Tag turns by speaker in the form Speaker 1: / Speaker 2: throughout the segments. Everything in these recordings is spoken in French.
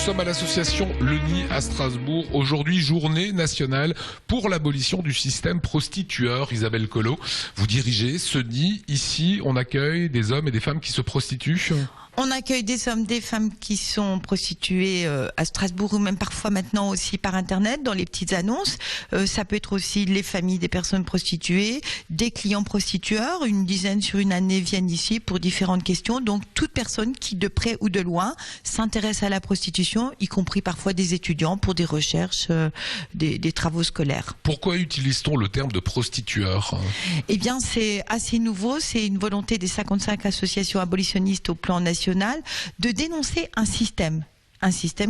Speaker 1: sommes à l'association Le Nid à Strasbourg. Aujourd'hui, journée nationale pour l'abolition du système prostitueur. Isabelle Collot, vous dirigez ce nid. Ici, on accueille des hommes et des femmes qui se prostituent.
Speaker 2: On accueille des hommes, des femmes qui sont prostitués à Strasbourg ou même parfois maintenant aussi par Internet dans les petites annonces. Ça peut être aussi les familles des personnes prostituées, des clients prostitueurs. Une dizaine sur une année viennent ici pour différentes questions. Donc toute personne qui de près ou de loin s'intéresse à la prostitution, y compris parfois des étudiants pour des recherches, des travaux scolaires.
Speaker 1: Pourquoi utilise-t-on le terme de prostitueur ?
Speaker 2: Eh bien c'est assez nouveau, c'est une volonté des 55 associations abolitionnistes au plan national de dénoncer un système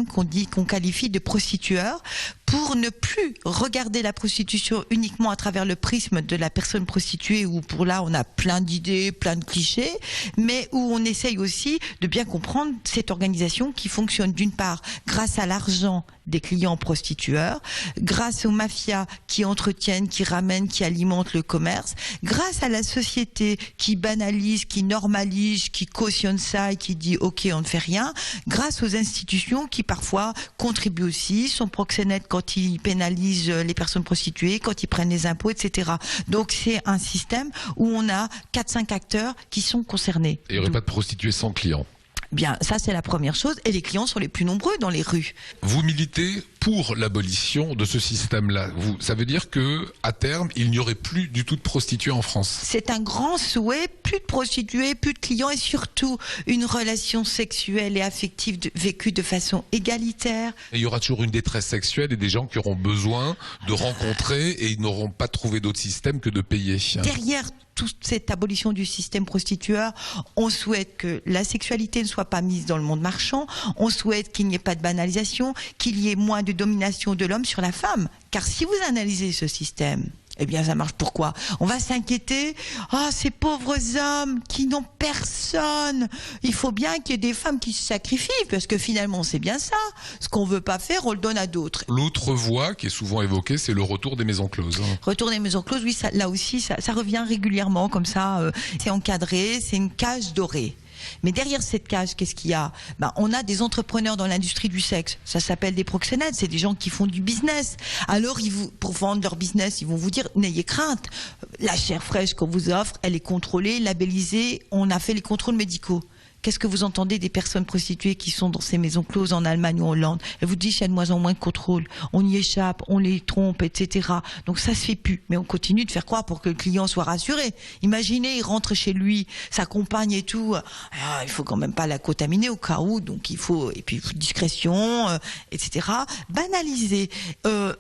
Speaker 2: qu'on qualifie de prostitueur, pour ne plus regarder la prostitution uniquement à travers le prisme de la personne prostituée, où pour là on a plein d'idées, plein de clichés, mais où on essaye aussi de bien comprendre cette organisation qui fonctionne d'une part grâce à l'argent des clients prostitueurs, grâce aux mafias qui entretiennent, qui ramènent, qui alimentent le commerce, grâce à la société qui banalise, qui normalise, qui cautionne ça et qui dit ok on ne fait rien, grâce aux institutions qui parfois contribuent aussi, sont proxénètes quand ils pénalisent les personnes prostituées, quand ils prennent les impôts, etc. Donc c'est un système où on a 4-5 acteurs qui sont concernés.
Speaker 1: Et il n'y aurait pas de prostituées sans clients ?
Speaker 2: Bien, ça c'est la première chose, et les clients sont les plus nombreux dans les rues.
Speaker 1: Vous militez pour l'abolition de ce système-là. Ça veut dire que à terme, il n'y aurait plus du tout de prostituées en France.
Speaker 2: C'est un grand souhait, plus de prostituées, plus de clients, et surtout une relation sexuelle et affective vécue de façon égalitaire.
Speaker 1: Et il y aura toujours une détresse sexuelle et des gens qui auront besoin de rencontrer et ils n'auront pas trouvé d'autre système que de payer.
Speaker 2: Derrière toute cette abolition du système prostitueur, on souhaite que la sexualité ne soit pas mise dans le monde marchand, on souhaite qu'il n'y ait pas de banalisation, qu'il y ait moins de domination de l'homme sur la femme. Car si vous analysez ce système, eh bien ça marche pourquoi ? On va s'inquiéter, ces pauvres hommes qui n'ont personne. Il faut bien qu'il y ait des femmes qui se sacrifient, parce que finalement c'est bien ça. Ce qu'on veut pas faire, on le donne à d'autres.
Speaker 1: L'autre voie qui est souvent évoquée, c'est le retour des maisons closes.
Speaker 2: Retour des maisons closes, oui, là aussi ça revient régulièrement comme ça. C'est encadré, c'est une cage dorée. Mais derrière cette cage, qu'est-ce qu'il y a ? On a des entrepreneurs dans l'industrie du sexe. Ça s'appelle des proxénètes. C'est des gens qui font du business. Alors, pour vendre leur business, ils vont vous dire, n'ayez crainte. La chair fraîche qu'on vous offre, elle est contrôlée, labellisée. On a fait les contrôles médicaux. Qu'est-ce que vous entendez des personnes prostituées qui sont dans ces maisons closes en Allemagne ou en Hollande ? Elles vous disent qu'il y a de moins en moins de contrôle. On y échappe, on les trompe, etc. Donc ça se fait plus. Mais on continue de faire croire pour que le client soit rassuré. Imaginez, il rentre chez lui, sa compagne et tout. Il faut quand même pas la contaminer au cas où. Donc il faut, et puis discrétion, etc. Banaliser.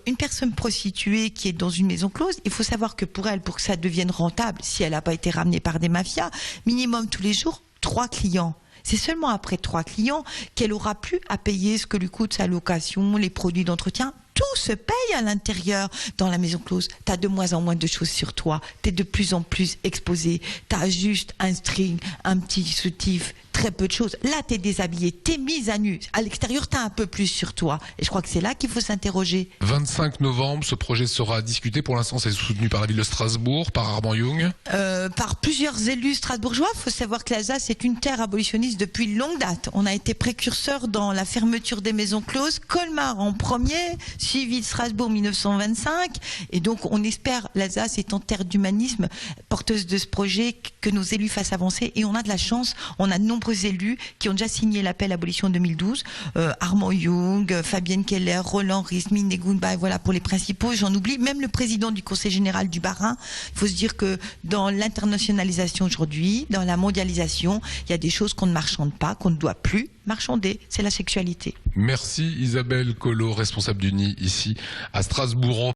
Speaker 2: Une personne prostituée qui est dans une maison close, il faut savoir que pour elle, pour que ça devienne rentable, si elle n'a pas été ramenée par des mafias, minimum tous les jours, 3 clients. C'est seulement après 3 clients qu'elle aura plus à payer ce que lui coûte sa location, les produits d'entretien. Tout se paye à l'intérieur. Dans la maison close, tu as de moins en moins de choses sur toi. Tu es de plus en plus exposé. Tu as juste un string, un petit soutif, très peu de choses. Là, tu es déshabillé, tu es mise à nu. À l'extérieur, tu as un peu plus sur toi. Et je crois que c'est là qu'il faut s'interroger.
Speaker 1: 25 novembre, ce projet sera discuté. Pour l'instant, c'est soutenu par la ville de Strasbourg, par Armand Young.
Speaker 2: Par plusieurs élus strasbourgeois. Il faut savoir que l'Alsace est une terre abolitionniste depuis longue date. On a été précurseur dans la fermeture des maisons closes. Colmar en premier, suivi de Strasbourg 1925. Et donc, on espère, l'Alsace étant terre d'humanisme, porteuse de ce projet, que nos élus fassent avancer. Et on a de la chance. On a de nombreux élus qui ont déjà signé l'appel à abolition 2012. Armand Young, Fabienne Keller, Roland Rismin, Negunba, voilà pour les principaux. J'en oublie. Même le président du Conseil général du Bas-Rhin. Il faut se dire que dans l'internationalisation aujourd'hui, dans la mondialisation, il y a des choses qu'on ne marchande pas, qu'on ne doit plus marchander. C'est la sexualité.
Speaker 1: Merci Isabelle Collot, responsable du nid ici à Strasbourg.